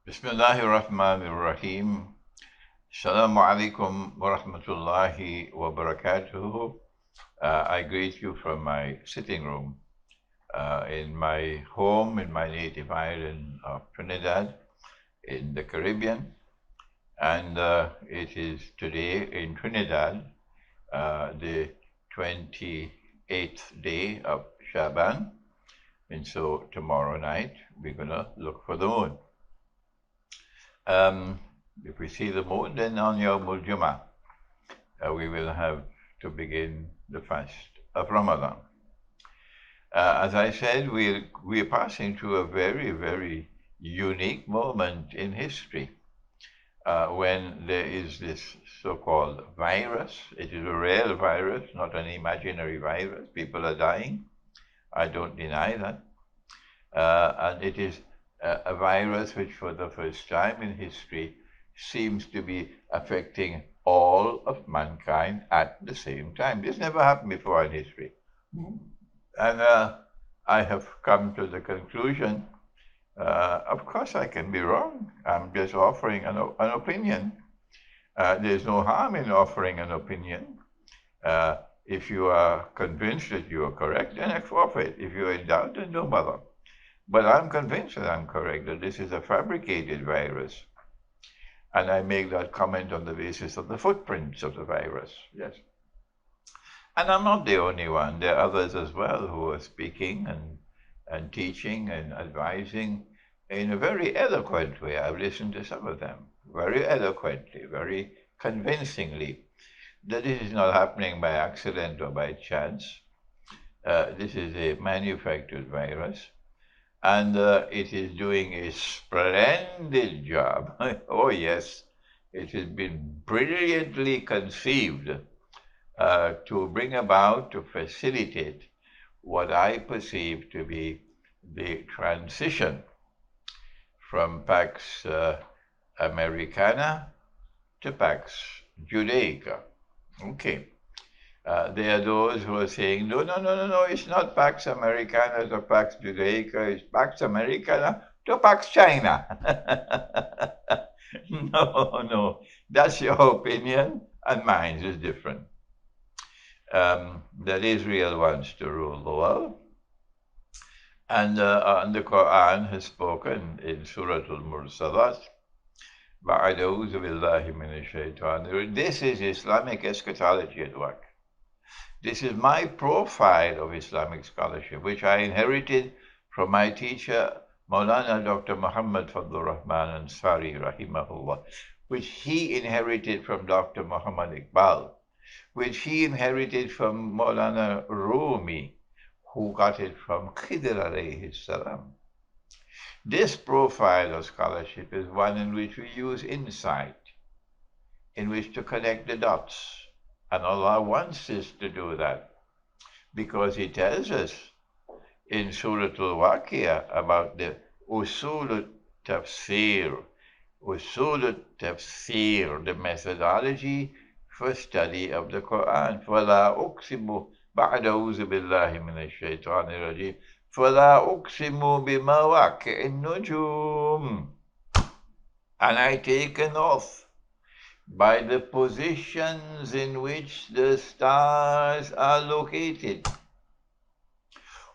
Bismillahirrahmanirrahim. Assalamu alaikum wa rahmatullahi wa barakatuhu. I greet you from my sitting room in my home in my native island of Trinidad in the Caribbean. And it is today in Trinidad, the 28th day of Shaban. And so tomorrow night, we're going to look for the moon. If we see the moon, then on Yawmul Jummah, we will have to begin the fast of Ramadan. As I said, we're passing through a very, very unique moment in history when there is this so-called virus. It is a real virus, not an imaginary virus. People are dying. I don't deny that. And it is a virus which for the first time in history seems to be affecting all of mankind at the same time. This never happened before in history. And I have come to the conclusion, of course I can be wrong. I'm just offering an opinion. There's no harm in offering an opinion. If you are convinced that you are correct, then I forfeit. If you're in doubt, then don't bother. But I'm convinced that I'm correct, that this is a fabricated virus. And I make that comment on the basis of the footprints of the virus, yes. And I'm not the only one. There are others as well who are speaking and teaching and advising in a very eloquent way. I've listened to some of them very eloquently, very convincingly, that this is not happening by accident or by chance. This is a manufactured virus. And it is doing a splendid job. Oh, yes, it has been brilliantly conceived to bring about, to facilitate what I perceive to be the transition from Pax Americana to Pax Judaica. Okay. There are those who are saying, no, it's not Pax Americana to Pax Judaica, it's Pax Americana to Pax China. No, that's your opinion, and mine is different. That Israel wants to rule the world, and the Quran has spoken in Surah Al-Mursalat, this is Islamic eschatology at work. This is my profile of Islamic scholarship, which I inherited from my teacher, Maulana Dr. Muhammad Fadlur Rahman Ansari, rahimahullah, which he inherited from Dr. Muhammad Iqbal, which he inherited from Maulana Rumi, who got it from Khidr alayhi salam. This profile of scholarship is one in which we use insight, in which to connect the dots. And Allah wants us to do that because He tells us in Surah Al-Waqiyah about the usul tafsir, the methodology for study of the Quran. فَلَا أُقْسِمُ بَعْدَ أَعُوذُ بِاللَّهِ مِنَ الشَّيْطَانِ الرَّجِيمِ فَلَا أُقْسِمُ بِمَوَاقِعِ النُّجُومِ. And I take an oath by the positions in which the stars are located.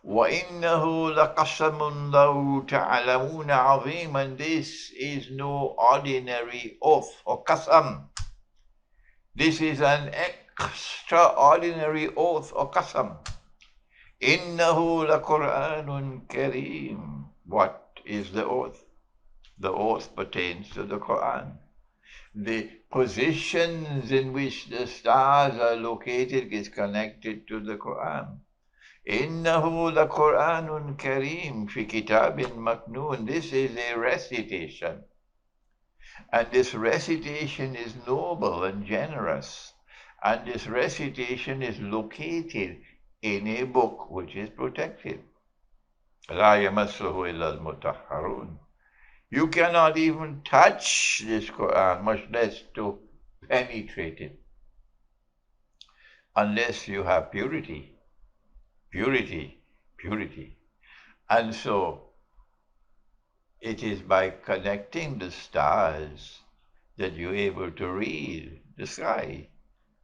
وَإِنَّهُ لَقَسَمٌ لَوْ تَعْلَمُونَ عَظِيمٌ. And this is no ordinary oath or qasam. This is an extraordinary oath or qasam. إِنَّهُ لَقُرْآنٌ كَرِيمٌ. What is the oath? The oath pertains to the Quran. The positions in which the stars are located is connected to the Quran. إِنَّهُ لَقُرْآنٌ كَرِيمٌ فِي كِتَابٍ مَكْنُونٍ. This is a recitation. And this recitation is noble and generous. And this recitation is located in a book which is protected. لَا يَمَسُّهُ إِلَّا الْمُطَهَّرُونَ. You cannot even touch this Quran, much less to penetrate it, unless you have purity. Purity. And so, It is by connecting the stars that you're able to read the sky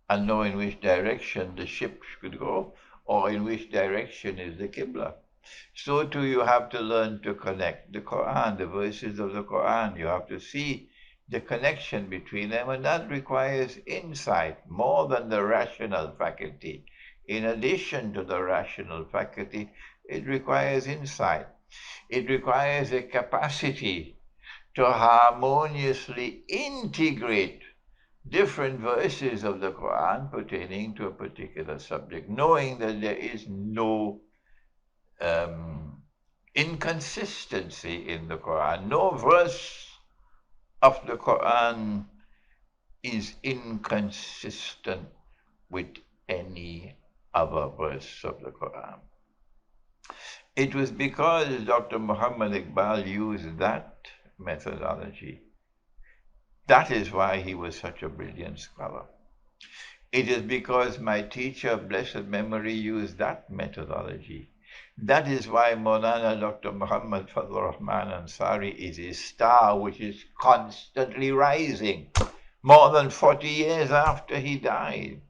and know in which direction the ship should go or in which direction is the Qibla. So too you have to learn to connect the Quran, the verses of the Quran. You have to see the connection between them, and that requires insight more than the rational faculty. In addition to the rational faculty, it requires insight. It requires a capacity to harmoniously integrate different verses of the Quran pertaining to a particular subject, knowing that there is no inconsistency in the Quran. No verse of the Quran is inconsistent with any other verse of the Quran. It was because Dr. Muhammad Iqbal used that methodology. That is why he was such a brilliant scholar. It is because my teacher, blessed memory, used that methodology. That is why Maulana Dr. Muhammad Fadlur Rahman Ansari is a star which is constantly rising, more than 40 years after he died.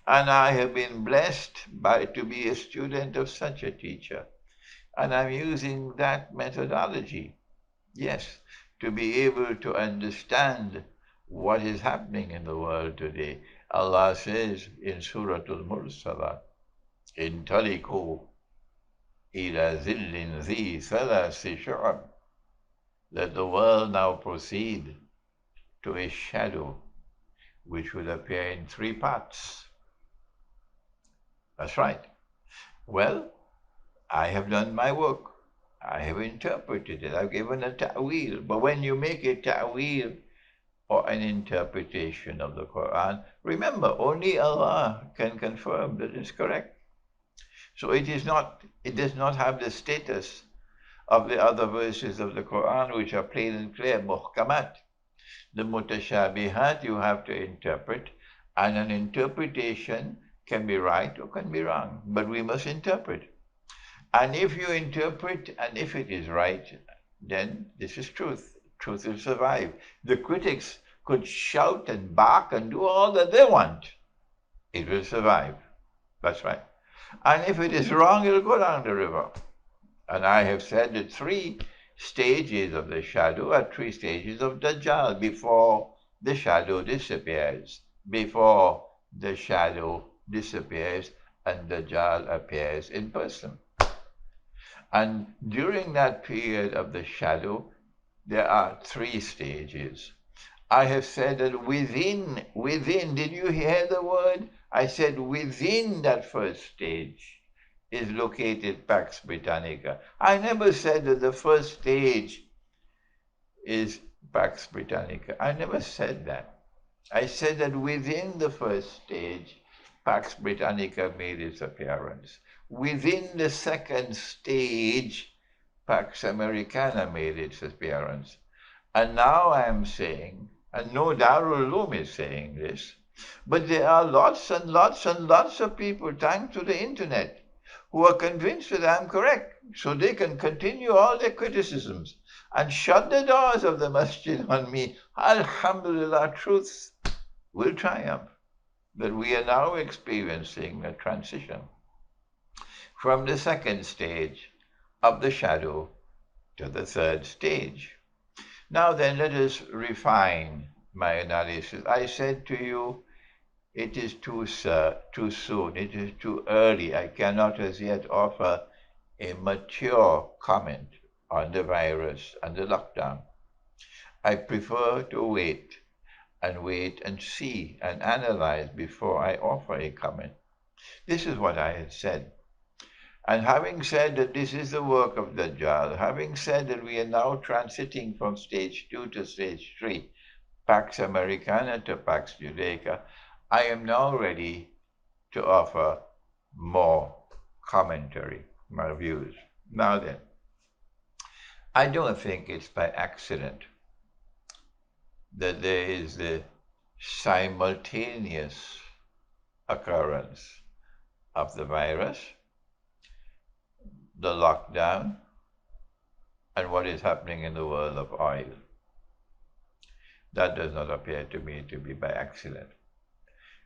And I have been blessed to be a student of such a teacher. And I'm using that methodology, yes, to be able to understand what is happening in the world today. Allah says in Surah Al-Mursalat, Intaliku ila zillin zi thalasi shu'ab. Let the world now proceed to a shadow which will appear in 3 parts. That's right. Well, I have done my work. I have interpreted it. I've given a ta'wil. But when you make a ta'wil or an interpretation of the Quran, remember, only Allah can confirm that it's correct. So it does not have the status of the other verses of the Quran, which are plain and clear, muhkamat. The mutashabihat you have to interpret, and an interpretation can be right or can be wrong, but we must interpret. And if you interpret, and if it is right, then this is truth. Truth will survive. The critics could shout and bark and do all that they want. It will survive. That's right. And if it is wrong, it will go down the river. And I have said that 3 stages of the shadow are 3 stages of Dajjal before the shadow disappears. Before the shadow disappears and Dajjal appears in person. And during that period of the shadow, there are 3 stages. I have said that within, did you hear the word? I said within that first stage is located Pax Britannica. I never said that the first stage is Pax Britannica. I never said that. I said that within the first stage, Pax Britannica made its appearance. Within the second stage, Pax Americana made its appearance. And now I am saying, and no Darul Uloom is saying this, but there are lots and lots and lots of people, thanks to the internet, who are convinced that I'm correct, so they can continue all their criticisms and shut the doors of the masjid on me. Alhamdulillah, truth will triumph. That we are now experiencing a transition from the second stage of the shadow to the third stage. Now then, let us refine my analysis. I said to you, it is too soon, it is too early. I cannot as yet offer a mature comment on the virus and the lockdown. I prefer to wait and see and analyze before I offer a comment. This is what I had said. And having said that this is the work of Dajjal, having said that we are now transiting from stage 2 to stage 3, Pax Americana to Pax Judaica, I am now ready to offer more commentary, my views. Now then, I don't think it's by accident that there is the simultaneous occurrence of the virus, the lockdown, and what is happening in the world of oil. That does not appear to me to be by accident.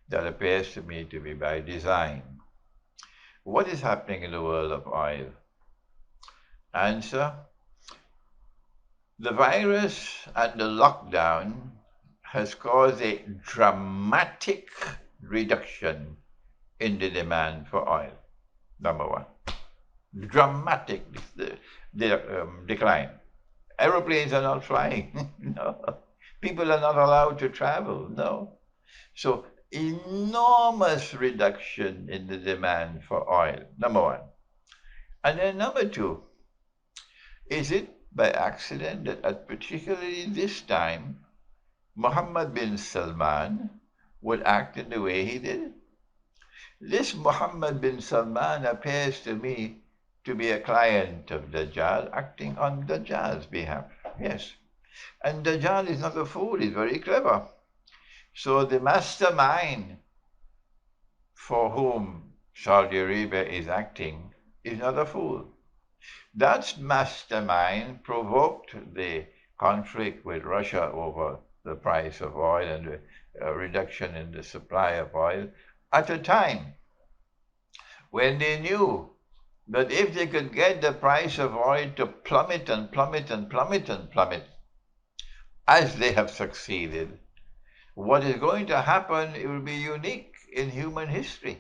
That appears to me to be by design. What is happening in the world of oil? Answer: the virus and the lockdown has caused a dramatic reduction in the demand for oil. Number one, dramatic decline. Aeroplanes are not flying. No. People are not allowed to travel. No. So enormous reduction in the demand for oil. Number one. And then number two, is it by accident that at particularly this time, Mohammed bin Salman would act in the way he did? This Mohammed bin Salman appears to me to be a client of Dajjal acting on Dajjal's behalf. Yes. And Dajjal is not a fool, he's very clever. So the mastermind for whom Saudi Arabia is acting is not a fool. That mastermind provoked the conflict with Russia over the price of oil and the reduction in the supply of oil at a time when they knew that if they could get the price of oil to plummet and plummet and plummet and plummet, as they have succeeded, what is going to happen, it will be unique in human history.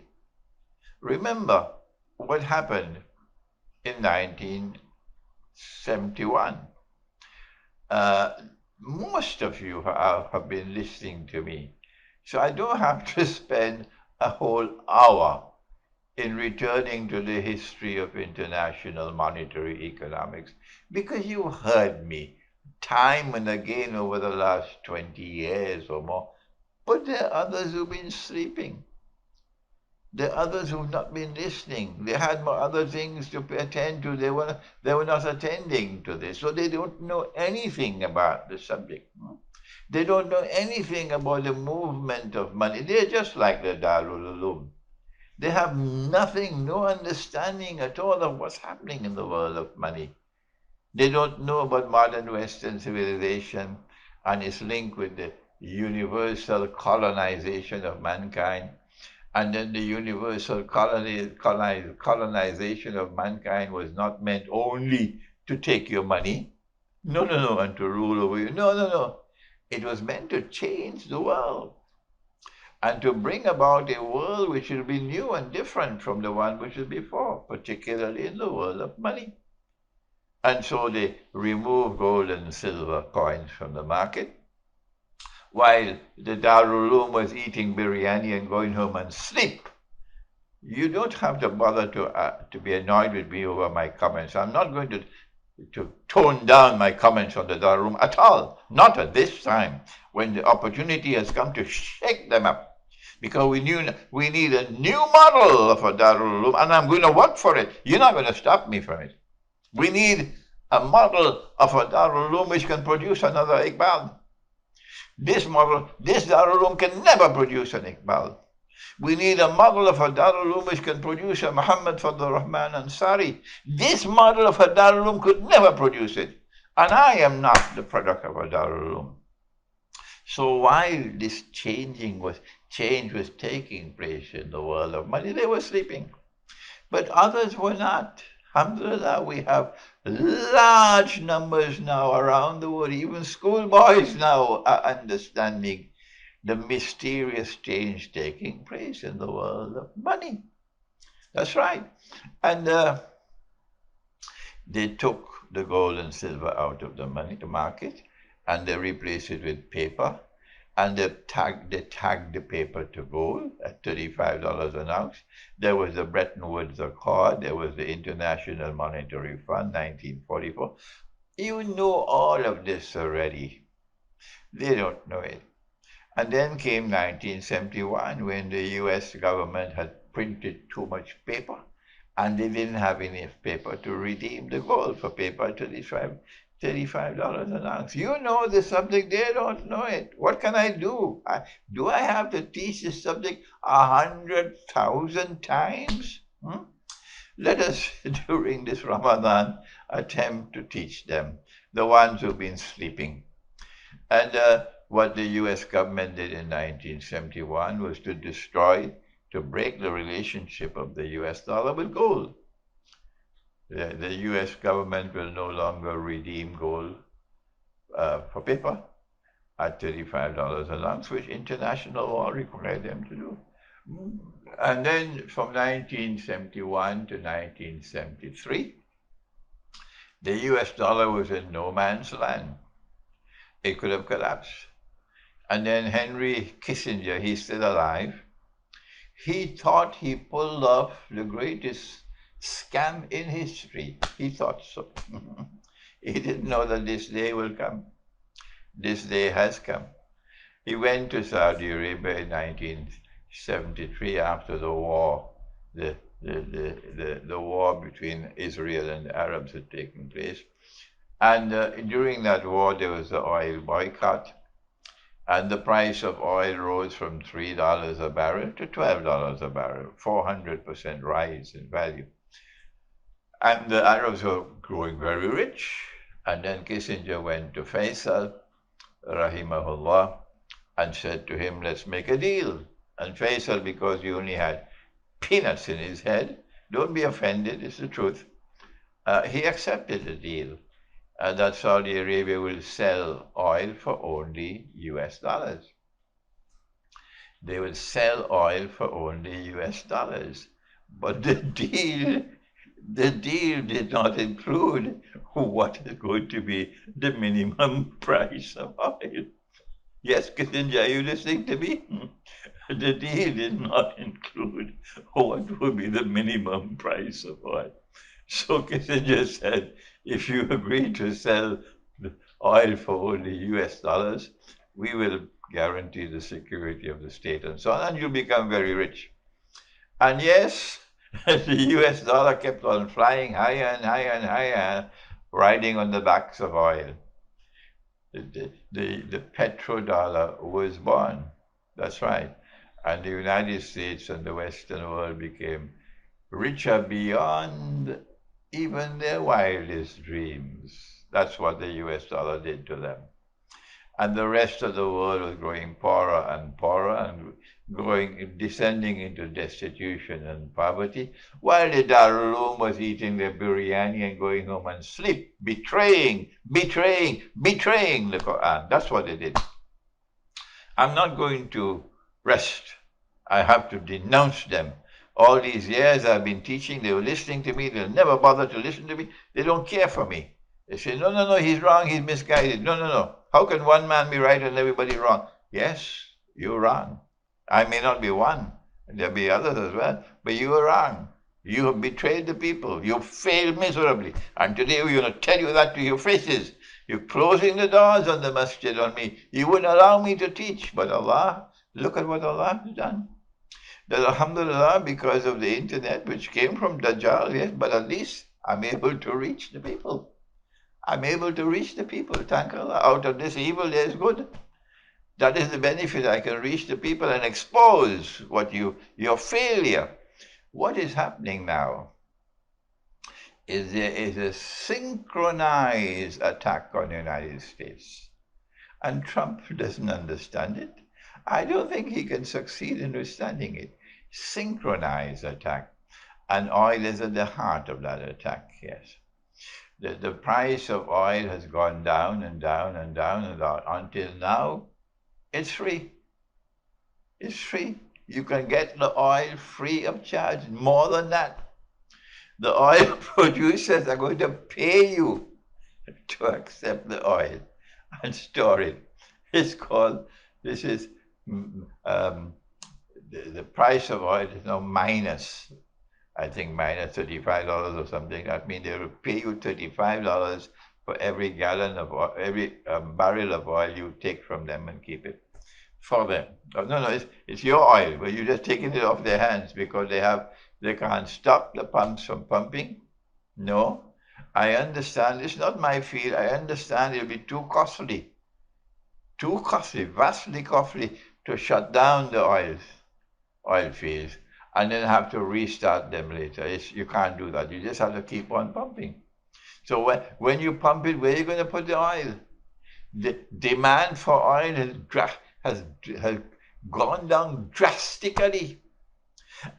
Remember what happened in 1971. Most of you have been listening to me, so I don't have to spend a whole hour in returning to the history of international monetary economics, because you heard me time and again over the last 20 years or more. But there are others who've been sleeping. There are others who've not been listening. They had more other things to attend to. They were not attending to this. So they don't know anything about the subject. They don't know anything about the movement of money. They're just like the Darul Uloom. They have nothing, no understanding at all of what's happening in the world of money. They don't know about modern Western civilization and its link with the universal colonization of mankind. And then the universal colonization of mankind was not meant only to take your money. No, and to rule over you. No. It was meant to change the world and to bring about a world which will be new and different from the one which was before, particularly in the world of money. And so they removed gold and silver coins from the market, while the Darul Uloom was eating biryani and going home and sleep. You don't have to bother to be annoyed with me over my comments. I'm not going to tone down my comments on the Darul Uloom at all. Not at this time, when the opportunity has come to shake them up. Because we need a new model of a Darul Uloom, and I'm going to work for it. You're not going to stop me from it. We need a model of a Darul Uloom which can produce another Iqbal. This Darul Uloom can never produce an Iqbal. We need a model of a Darul Uloom which can produce a Muhammad Fadl Rahman Ansari. This model of a Darul Uloom could never produce it. And I am not the product of a Darul Uloom. So while this change was taking place in the world of money, they were sleeping. But others were not. Alhamdulillah, we have large numbers now around the world. Even schoolboys now are understanding the mysterious change taking place in the world of money. That's right. And they took the gold and silver out of the market, and they replaced it with paper. And they tagged the paper to gold at $35 an ounce. There was the Bretton Woods Accord. There was the International Monetary Fund, 1944. You know all of this already. They don't know it. And then came 1971, when the US government had printed too much paper, and they didn't have enough paper to redeem the gold for paper at $35 an ounce. You know the subject, they don't know it. What can I do? Do I have to teach this subject 100,000 times? Let us, during this Ramadan, attempt to teach them, the ones who've been sleeping. And what the US government did in 1971 was to break the relationship of the US dollar with gold. The US government will no longer redeem gold for paper at $35 an ounce, which international law required them to do. And then from 1971 to 1973, the US dollar was in no man's land. It could have collapsed. And then Henry Kissinger, he's still alive, he thought he pulled off the greatest scam in history. He thought so. He didn't know that this day will come. This day has come. He went to Saudi Arabia in 1973 after the war, the war between Israel and the Arabs had taken place. And during that war, there was the oil boycott. And the price of oil rose from $3 a barrel to $12 a barrel, 400% rise in value. And the Arabs were growing very rich. And then Kissinger went to Faisal, rahimahullah, and said to him, let's make a deal. And Faisal, because he only had peanuts in his head, don't be offended, it's the truth, he accepted the deal. That Saudi Arabia will sell oil for only US dollars. They will sell oil for only US dollars. But the deal did not include what is going to be the minimum price of oil. Yes, Kissinger, are you listening to me? The deal did not include what would be the minimum price of oil. So Kissinger said, if you agree to sell oil for only US dollars, we will guarantee the security of the state and so on, and you'll become very rich. And yes, the US dollar kept on flying higher and higher and higher, riding on the backs of oil. The petrodollar was born. That's right. And the United States and the Western world became richer beyond even their wildest dreams. That's what the US dollar did to them. And the rest of the world was growing poorer and poorer and descending into destitution and poverty, while the Darulum was eating their biryani and going home and sleep, betraying the Quran. That's what they did. I'm not going to rest. I have to denounce them. All these years I've been teaching, they were listening to me, they'll never bother to listen to me, they don't care for me. They say, no, he's wrong, he's misguided. No. How can one man be right and everybody wrong? Yes, you're wrong. I may not be one, and there'll be others as well, but you are wrong. You have betrayed the people. You failed miserably. And today we're going to tell you that to your faces. You're closing the doors on the masjid on me. You wouldn't allow me to teach, but Allah, look at what Allah has done. That alhamdulillah, because of the internet, which came from Dajjal, yes, but at least I'm able to reach the people. I'm able to reach the people, thank Allah. Out of this evil, there is good. That is the benefit. I can reach the people and expose what your failure. What is happening now is there is a synchronized attack on the United States. And Trump doesn't understand it. I don't think he can succeed in understanding it. Synchronized attack. And oil is at the heart of that attack, yes. The price of oil has gone down and down and down and down until now it's free. It's free. You can get the oil free of charge. More than that, the oil producers are going to pay you to accept the oil and store it. It's called, this is, the price of oil is now minus, I think minus $35 or something. That means they will pay you $35 for every gallon of oil, every barrel of oil you take from them and keep it for them. No, it's your oil, but you're just taking it off their hands because they can't stop the pumps from pumping. No, I understand. It's not my field. I understand it'll be too costly, vastly costly to shut down the oil fields and then have to restart them later. You can't do that. You just have to keep on pumping. So when you pump it, where are you going to put the oil? The demand for oil has gone down drastically.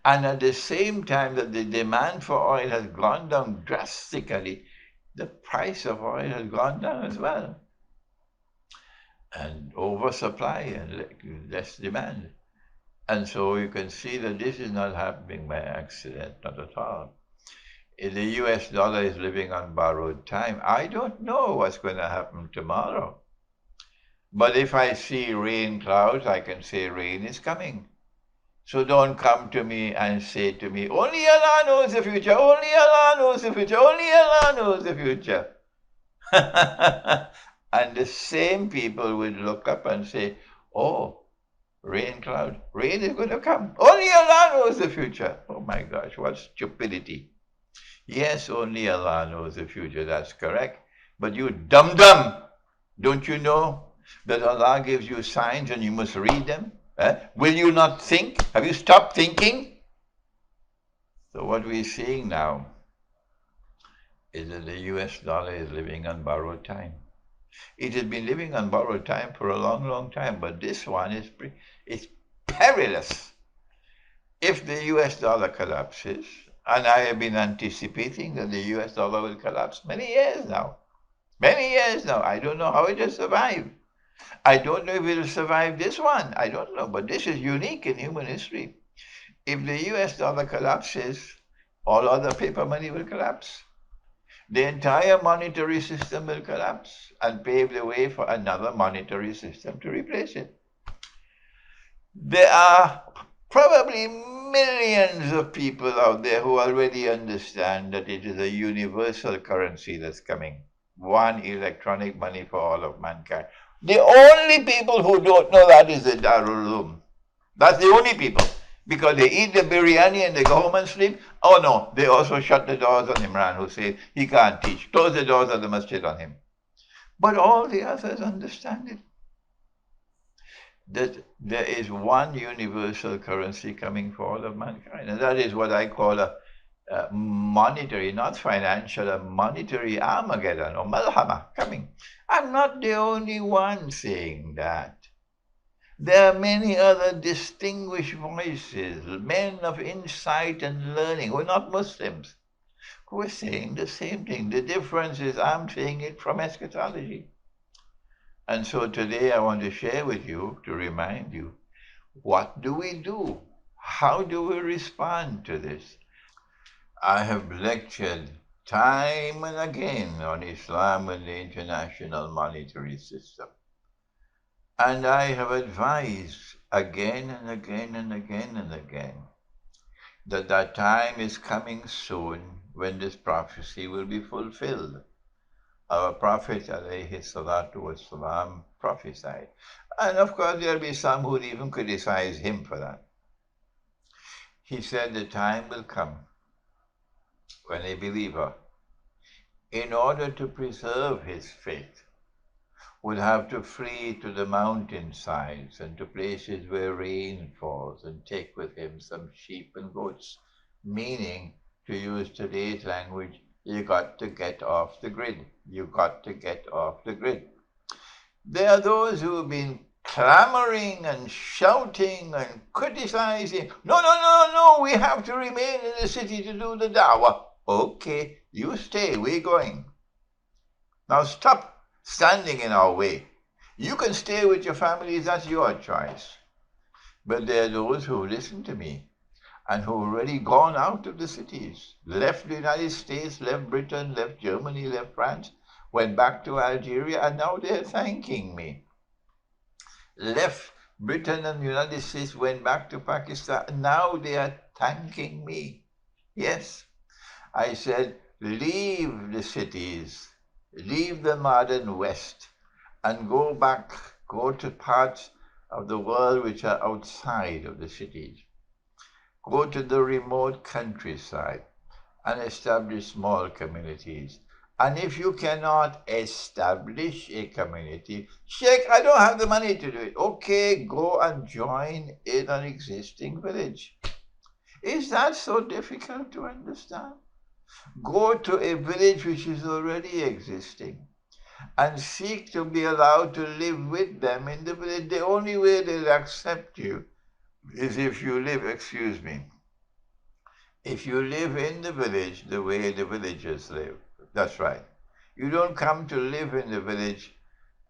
And at the same time that the demand for oil has gone down drastically, the price of oil has gone down as well. And oversupply and less demand. And so you can see that this is not happening by accident, not at all. If the US dollar is living on borrowed time, I don't know what's going to happen tomorrow. But if I see rain clouds, I can say rain is coming. So don't come to me and say to me, only Allah knows the future, only Allah knows the future, only Allah knows the future. And the same people would look up and say, oh, rain cloud, rain is going to come. Only Allah knows the future. Oh my gosh, what stupidity. Yes, only Allah knows the future, that's correct. But you dum-dum, don't you know that Allah gives you signs and you must read them? Will you not think? Have you stopped thinking? So what we're seeing now is that the US dollar is living on borrowed time. It has been living on borrowed time for a long, long time, but this one is perilous. If the US dollar collapses, and I have been anticipating that the US dollar will collapse many years now. Many years now. I don't know how it has survived. I don't know if it will survive this one. I don't know. But this is unique in human history. If the US dollar collapses, all other paper money will collapse. The entire monetary system will collapse and pave the way for another monetary system to replace it. There are probably millions of people out there who already understand that it is a universal currency that's coming. One electronic money for all of mankind. The only people who don't know that is the Darul Uloom. That's the only people. Because they eat the biryani and they go home and sleep. Oh no, they also shut the doors on Imran, who says he can't teach. Close the doors of the masjid on him. But all the others understand it. That there is one universal currency coming for all of mankind. And that is what I call a monetary, not financial, a monetary Armageddon or Malhama coming. I'm not the only one saying that. There are many other distinguished voices, men of insight and learning who are not Muslims, who are saying the same thing. The difference is I'm saying it from eschatology. And so today I want to share with you, to remind you, what do we do? How do we respond to this? I have lectured time and again on Islam and the international monetary system. And I have advised again and again and again and again that time is coming soon when this prophecy will be fulfilled. Our Prophet alayhi salatu wasalam prophesied. And of course there'll be some who would even criticize him for that. He said the time will come when a believer, in order to preserve his faith, would have to flee to the mountainsides and to places where rain falls and take with him some sheep and goats, meaning, to use today's language, you got to get off the grid. You got to get off the grid. There are those who have been clamoring and shouting and criticizing. No, we have to remain in the city to do the dawah. Okay, you stay, we're going. Now stop standing in our way. You can stay with your families, that's your choice. But there are those who listen to me and who have already gone out of the cities, left the United States, left Britain, left Germany, left France, went back to Algeria, and now they're thanking me. Left Britain and the United States, went back to Pakistan, and now they are thanking me. Yes, I said, leave the cities, leave the modern West, and go back, go to parts of the world which are outside of the cities. Go to the remote countryside and establish small communities. And if you cannot establish a community, Sheikh, I don't have the money to do it. Okay, go and join in an existing village. Is that so difficult to understand? Go to a village which is already existing and seek to be allowed to live with them in the village. The only way they'll accept you is if you live, excuse me, if you live in the village the way the villagers live. That's right. You don't come to live in the village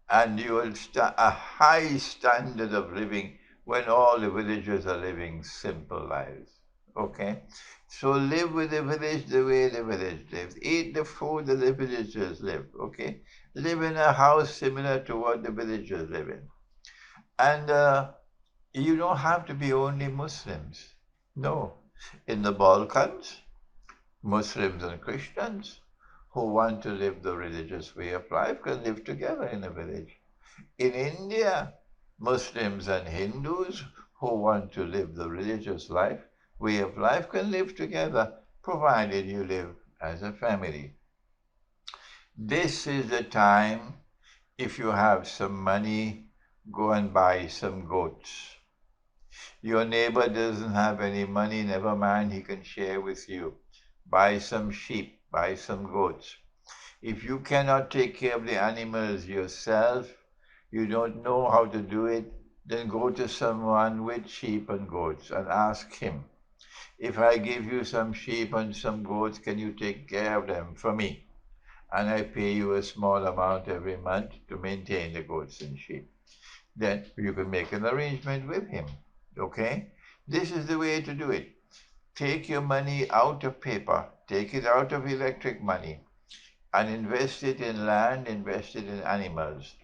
and you will a high standard of living when all the villagers are living simple lives. Okay? So live with the village the way the village lives. Eat the food that the villagers live. Okay? Live in a house similar to what the villagers live in. And you don't have to be only Muslims. No. In the Balkans, Muslims and Christians who want to live the religious way of life can live together in a village. In India, Muslims and Hindus who want to live the religious life, way of life can live together, provided you live as a family. This is the time, if you have some money, go and buy some goats. Your neighbor doesn't have any money, never mind, he can share with you. Buy some sheep, buy some goats. If you cannot take care of the animals yourself, you don't know how to do it, then go to someone with sheep and goats and ask him, if I give you some sheep and some goats, can you take care of them for me? And I pay you a small amount every month to maintain the goats and sheep. Then you can make an arrangement with him. Okay? This is the way to do it. Take your money out of paper, take it out of electric money, and invest it in land, invest it in animals.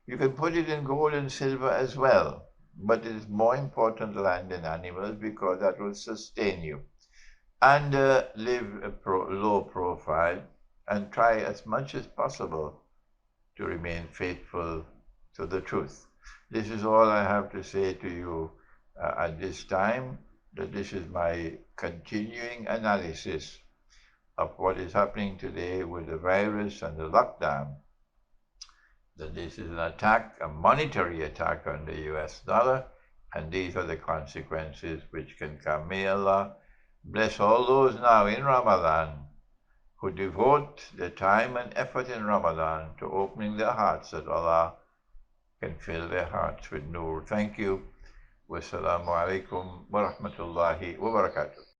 You can put it in gold and silver as well, but it is more important land and animals because that will sustain you. And live a low profile and try as much as possible to remain faithful to the truth. This is all I have to say to you at this time, that this is my continuing analysis of what is happening today with the virus and the lockdown, that this is an attack, a monetary attack on the US dollar, and these are the consequences which can come. May Allah bless all those now in Ramadan who devote their time and effort in Ramadan to opening their hearts, that Allah can fill their hearts with nur. Thank you. Wassalamu alaikum wa rahmatullahi wa barakatuh.